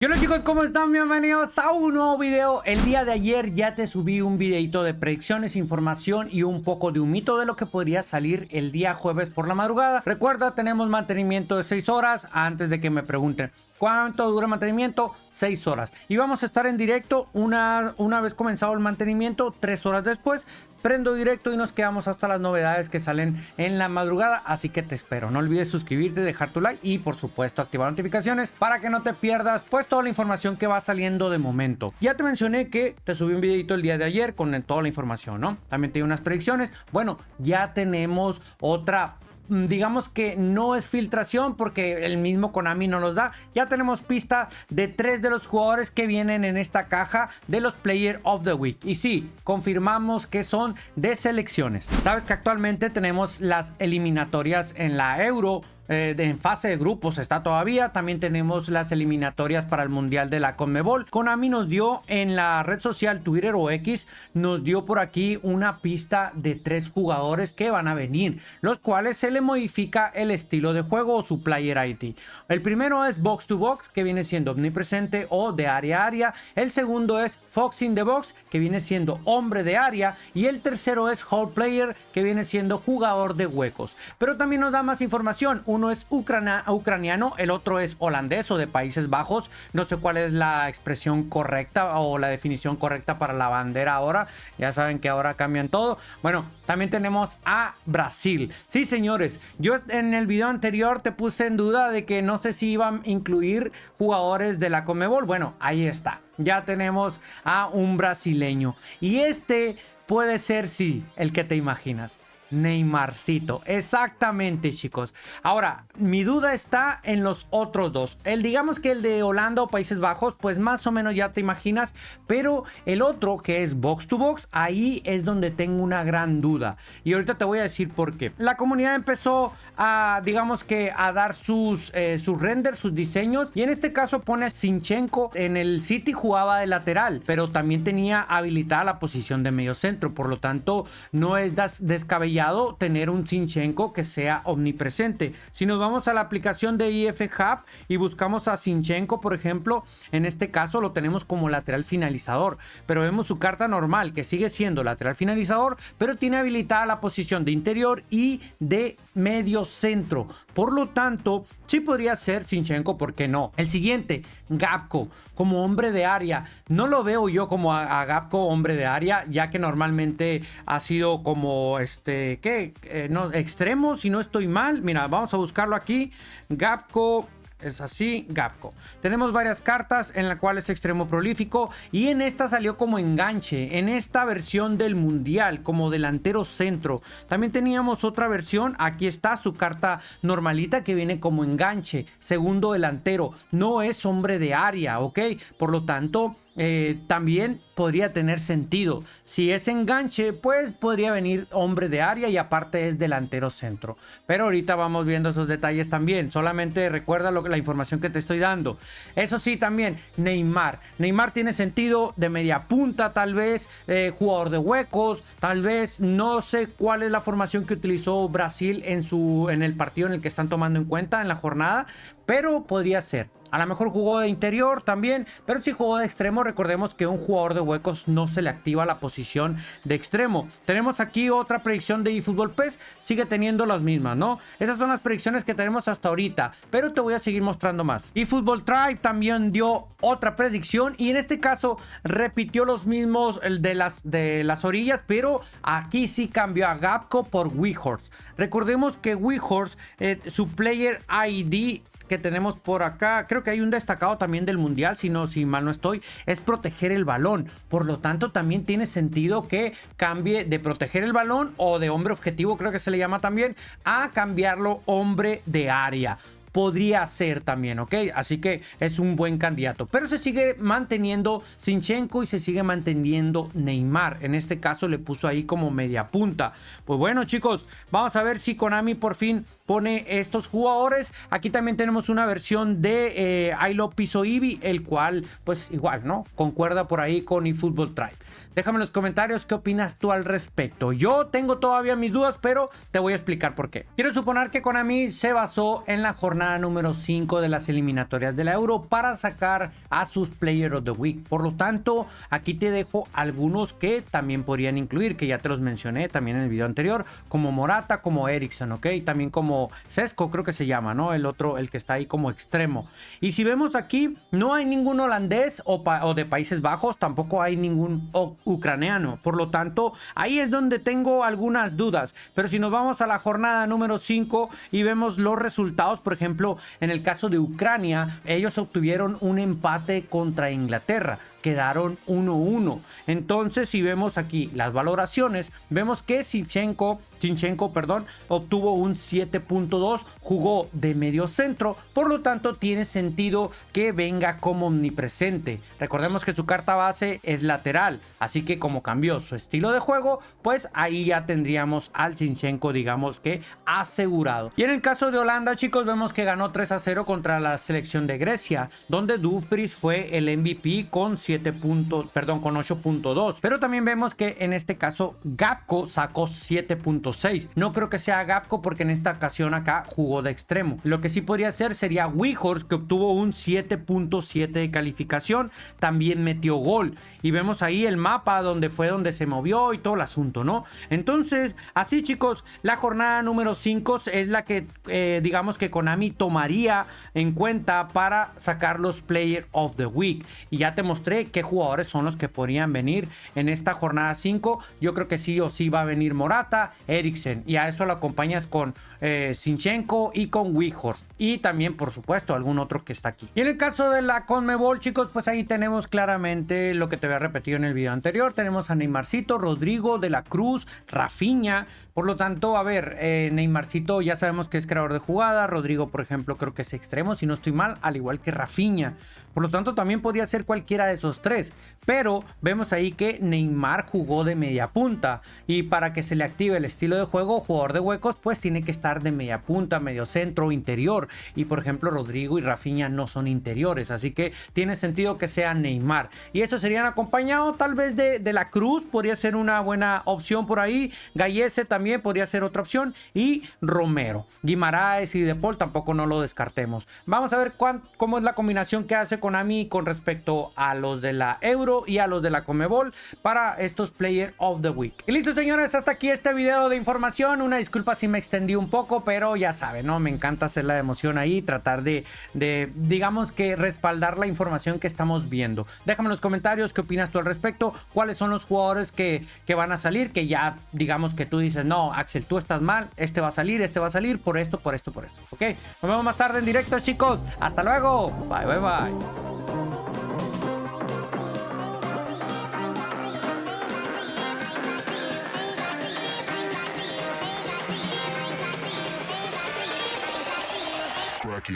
¿Qué onda, chicos? ¿Cómo están? Bienvenidos a un nuevo video. El día de ayer ya te subí un videito de predicciones, información y un poco de un mito de lo que podría salir el día jueves por la madrugada. Recuerda, tenemos mantenimiento de 6 horas. Antes de que me pregunten ¿cuánto dura el mantenimiento? 6 horas. Y vamos a estar en directo una vez comenzado el mantenimiento, 3 horas después. Prendo directo y nos quedamos hasta las novedades que salen en la madrugada. Así que te espero. No olvides suscribirte, dejar tu like y por supuesto activar notificaciones para que no te pierdas pues toda la información que va saliendo de momento. Ya te mencioné que te subí un videito el día de ayer con toda la información, ¿no? También te di unas predicciones. Bueno, ya tenemos otra, digamos que no es filtración porque el mismo Konami no nos da. Ya tenemos pista de 3 de los jugadores que vienen en esta caja de los Player of the Week. Y sí, confirmamos que son de selecciones. Sabes que actualmente tenemos las eliminatorias en la Euro. En fase de grupos está todavía. También tenemos las eliminatorias para el Mundial de la CONMEBOL. Konami nos dio en la red social Twitter o X, nos dio por aquí una pista de 3 jugadores que van a venir, los cuales se le modifica el estilo de juego o su player ID. El primero es Box to Box, que viene siendo omnipresente o de área a área. El segundo es Fox in the Box, que viene siendo hombre de área. Y el tercero es Hall Player, que viene siendo jugador de huecos. Pero también nos da más información. Uno es ucraniano, el otro es holandés o de Países Bajos. No sé cuál es la expresión correcta o la definición correcta para la bandera ahora. Ya saben que ahora cambian todo. Bueno, también tenemos a Brasil. Sí, señores, yo en el video anterior te puse en duda de que no sé si iban a incluir jugadores de la CONMEBOL. Bueno, ahí está. Ya tenemos a un brasileño. Y este puede ser, sí, el que te imaginas. Neymarcito, exactamente, chicos. Ahora, mi duda está en los otros dos. Digamos que el de Holanda o Países Bajos, pues más o menos ya te imaginas. Pero el otro, que es Box to Box, ahí es donde tengo una gran duda. Y ahorita te voy a decir por qué. La comunidad empezó a, digamos que a dar sus renders, sus diseños. Y en este caso pone a Zinchenko. En el City jugaba de lateral, pero también tenía habilitada la posición de medio centro. Por lo tanto, no es descabellado tener un Zinchenko que sea omnipresente. Si nos vamos a la aplicación de IF Hub y buscamos a Zinchenko, por ejemplo, en este caso lo tenemos como lateral finalizador, pero vemos su carta normal que sigue siendo lateral finalizador, pero tiene habilitada la posición de interior y de medio centro. Por lo tanto, sí podría ser Zinchenko, ¿por qué no? El siguiente, Gakpo, como hombre de área. No lo veo yo como a Gakpo hombre de área, ya que normalmente ha sido como no, extremo, si no estoy mal. Mira, vamos a buscarlo aquí. Gakpo. Es así, Gakpo. Tenemos varias cartas en la cual es extremo prolífico y en esta salió como enganche, en esta versión del mundial como delantero centro. También teníamos otra versión, aquí está su carta normalita que viene como enganche, segundo delantero, no es hombre de área, ¿ok? Por lo tanto, también podría tener sentido. Si es enganche, pues podría venir hombre de área y aparte es delantero centro. Pero ahorita vamos viendo esos detalles también. Solamente recuerda la información que te estoy dando. Eso sí, también Neymar. Neymar tiene sentido de media punta, tal vez, jugador de huecos, tal vez. No sé cuál es la formación que utilizó Brasil en el partido en el que están tomando en cuenta en la jornada, pero podría ser. A lo mejor jugó de interior también, pero si jugó de extremo, recordemos que un jugador de huecos no se le activa la posición de extremo. Tenemos aquí otra predicción de eFootball PES, sigue teniendo las mismas, ¿no? Esas son las predicciones que tenemos hasta ahorita, pero te voy a seguir mostrando más. eFootball Tribe también dio otra predicción y en este caso repitió los mismos de las orillas, pero aquí sí cambió a Gakpo por Weghorst. Recordemos que Weghorst, su player ID que tenemos por acá, creo que hay un destacado también del mundial, si mal no estoy, es proteger el balón. Por lo tanto, también tiene sentido que cambie de proteger el balón o de hombre objetivo, creo que se le llama también, a cambiarlo hombre de área. Podría ser también, ¿ok? Así que es un buen candidato. Pero se sigue manteniendo Zinchenko y se sigue manteniendo Neymar. En este caso le puso ahí como media punta. Pues bueno, chicos, vamos a ver si Konami por fin pone estos jugadores. Aquí también tenemos una versión de I Love Piso Eevee, el cual, pues igual, ¿no? Concuerda por ahí con eFootball Tribe. Déjame en los comentarios qué opinas tú al respecto. Yo tengo todavía mis dudas, pero te voy a explicar por qué. Quiero suponer que Konami se basó en la jornada jornada número 5 de las eliminatorias de la Euro para sacar a sus Player of the Week. Por lo tanto, aquí te dejo algunos que también podrían incluir, que ya te los mencioné también en el video anterior, como Morata, como Eriksen, ¿ok? También como Sesko, creo que se llama, ¿no? El otro, el que está ahí como extremo. Y si vemos aquí, no hay ningún holandés o de Países Bajos, tampoco hay ningún ucraniano. Por lo tanto, ahí es donde tengo algunas dudas. Pero si nos vamos a la jornada número 5 y vemos los resultados, por ejemplo, en el caso de Ucrania, ellos obtuvieron un empate contra Inglaterra. Quedaron 1-1. Entonces, si vemos aquí las valoraciones, vemos que Zinchenko, obtuvo un 7.2, jugó de medio centro, por lo tanto tiene sentido que venga como omnipresente. Recordemos que su carta base es lateral, así que como cambió su estilo de juego, pues ahí ya tendríamos al Zinchenko, digamos que asegurado. Y en el caso de Holanda, chicos, vemos que ganó 3-0 contra la selección de Grecia, donde Dumfries fue el MVP con 8.2, pero también vemos que en este caso Gakpo sacó 7.6. No creo que sea Gakpo porque en esta ocasión acá jugó de extremo. Lo que sí podría ser sería Weghorst, que obtuvo un 7.7 de calificación, también metió gol y vemos ahí el mapa donde se movió y todo el asunto, ¿no? Entonces, así, chicos, la jornada número 5 es la que digamos que Konami tomaría en cuenta para sacar los Player of the Week, y ya te mostré qué jugadores son los que podrían venir en esta jornada 5. Yo creo que sí o sí va a venir Morata, Eriksen, y a eso lo acompañas con Zinchenko y con Weghorst, y también por supuesto algún otro que está aquí. Y en el caso de la CONMEBOL, chicos, pues ahí tenemos claramente lo que te había repetido en el video anterior. Tenemos a Neymarcito, Rodrigo, De la Cruz, Rafinha. Por lo tanto, a ver, Neymarcito ya sabemos que es creador de jugada. Rodrigo, por ejemplo, creo que es extremo, si no estoy mal, al igual que Rafinha. Por lo tanto, también podría ser cualquiera de esos tres. Pero vemos ahí que Neymar jugó de media punta, y para que se le active el estilo de juego, jugador de huecos, pues tiene que estar de media punta, medio centro, interior. Y por ejemplo, Rodrigo y Rafinha no son interiores, así que tiene sentido que sea Neymar. Y eso serían acompañado tal vez de la Cruz, podría ser una buena opción por ahí. Gallese también podría ser otra opción, y Romero. Guimaraes y De Paul tampoco no lo descartemos. Vamos a ver cómo es la combinación que hace Konami con respecto a los de la Euro y a los de la CONMEBOL para estos Player of the Week. Y listo, señores, hasta aquí este video de información. Una disculpa si me extendí un poco, pero ya saben, ¿no? Me encanta hacer la emoción ahí, tratar de digamos que respaldar la información que estamos viendo. Déjame en los comentarios qué opinas tú al respecto, cuáles son los jugadores que van a salir, que ya digamos que tú dices, no, Axel, tú estás mal, este va a salir por esto, ¿ok? Nos vemos más tarde en directo, chicos. Hasta luego. Bye, bye, bye. Cracky.